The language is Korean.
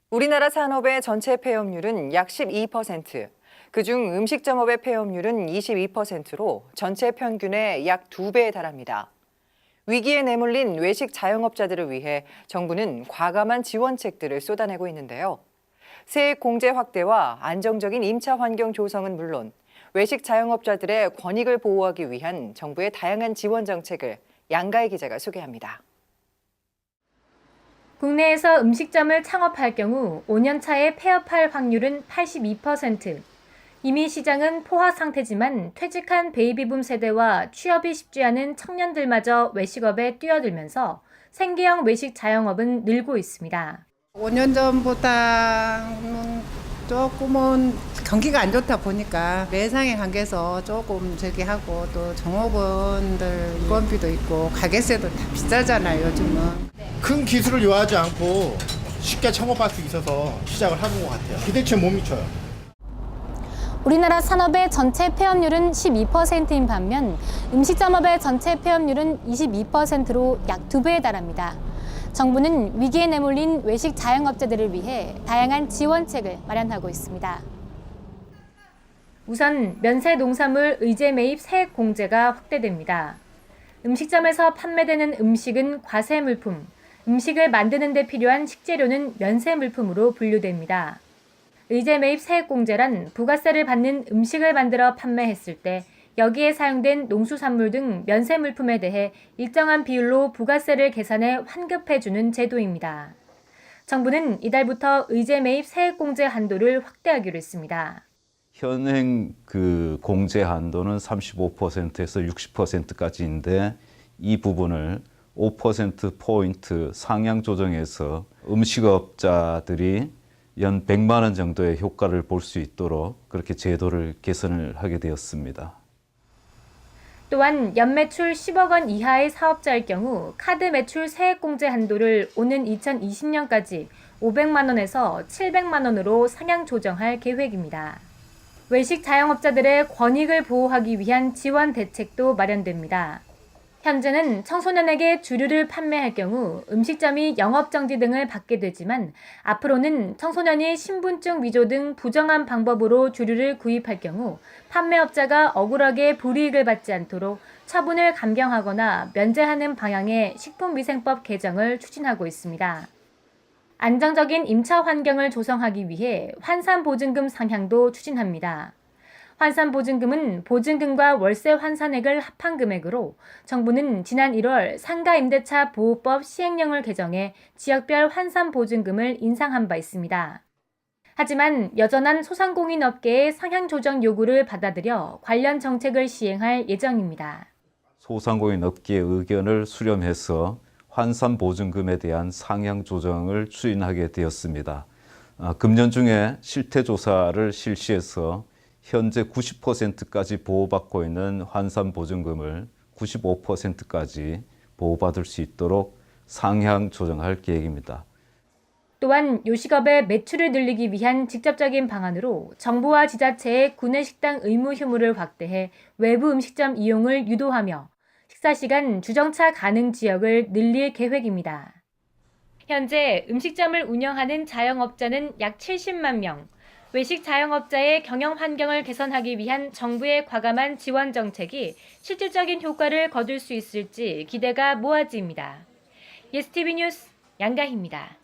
우리나라 산업의 전체 폐업률은 약 12%, 그중 음식점업의 폐업률은 22%로 전체 평균의 약 2배에 달합니다. 위기에 내몰린 외식 자영업자들을 위해 정부는 과감한 지원책들을 쏟아내고 있는데요. 세액 공제 확대와 안정적인 임차 환경 조성은 물론 외식 자영업자들의 권익을 보호하기 위한 정부의 다양한 지원 정책을 양가희 기자가 소개합니다. 국내에서 음식점을 창업할 경우 5년 차에 폐업할 확률은 82%. 이미 시장은 포화 상태지만 퇴직한 베이비붐 세대와 취업이 쉽지 않은 청년들마저 외식업에 뛰어들면서 생계형 외식 자영업은 늘고 있습니다. 5년 전보다는 조금은 경기가 안 좋다 보니까 매상에 관계에서 조금 저기 하고 또 종업원들 인건비도 있고 가게세도 다 비싸잖아요, 요즘은. 큰 기술을 요하지 않고 쉽게 창업할 수 있어서 시작을 하는 것 같아요. 기대치에 못 미쳐요. 우리나라 산업의 전체 폐업률은 12%인 반면 음식점업의 전체 폐업률은 22%로 약 2배에 달합니다. 정부는 위기에 내몰린 외식 자영업자들을 위해 다양한 지원책을 마련하고 있습니다. 우선 면세 농산물 의제 매입 세액 공제가 확대됩니다. 음식점에서 판매되는 음식은 과세 물품, 음식을 만드는 데 필요한 식재료는 면세 물품으로 분류됩니다. 의제 매입 세액 공제란 부가세를 받는 음식을 만들어 판매했을 때 여기에 사용된 농수산물 등 면세 물품에 대해 일정한 비율로 부가세를 계산해 환급해주는 제도입니다. 정부는 이달부터 의제 매입 세액 공제 한도를 확대하기로 했습니다. 현행 공제 한도는 35%에서 60%까지인데 이 부분을 5%포인트 상향 조정해서 음식업자들이 연 100만 원 정도의 효과를 볼 수 있도록 그렇게 제도를 개선을 하게 되었습니다. 또한 연매출 10억 원 이하의 사업자일 경우 카드 매출 세액 공제 한도를 오는 2020년까지 500만 원에서 700만 원으로 상향 조정할 계획입니다. 외식 자영업자들의 권익을 보호하기 위한 지원 대책도 마련됩니다. 현재는 청소년에게 주류를 판매할 경우 음식점이 영업정지 등을 받게 되지만 앞으로는 청소년이 신분증 위조 등 부정한 방법으로 주류를 구입할 경우 판매업자가 억울하게 불이익을 받지 않도록 처분을 감경하거나 면제하는 방향의 식품위생법 개정을 추진하고 있습니다. 안정적인 임차 환경을 조성하기 위해 환산보증금 상향도 추진합니다. 환산보증금은 보증금과 월세 환산액을 합한 금액으로 정부는 지난 1월 상가임대차 보호법 시행령을 개정해 지역별 환산보증금을 인상한 바 있습니다. 하지만 여전한 소상공인업계의 상향 조정 요구를 받아들여 관련 정책을 시행할 예정입니다. 소상공인 업계의 의견을 수렴해서 환산보증금에 대한 상향 조정을 추진하게 되었습니다. 금년 중에 실태조사를 실시해서 현재 90%까지 보호받고 있는 환산보증금을 95%까지 보호받을 수 있도록 상향 조정할 계획입니다. 또한 요식업의 매출을 늘리기 위한 직접적인 방안으로 정부와 지자체의 구내식당 의무 휴무를 확대해 외부 음식점 이용을 유도하며 식사시간 주정차 가능 지역을 늘릴 계획입니다. 현재 음식점을 운영하는 자영업자는 약 70만 명, 외식 자영업자의 경영 환경을 개선하기 위한 정부의 과감한 지원 정책이 실질적인 효과를 거둘 수 있을지 기대가 모아집니다. 예스티비 뉴스 양가희입니다.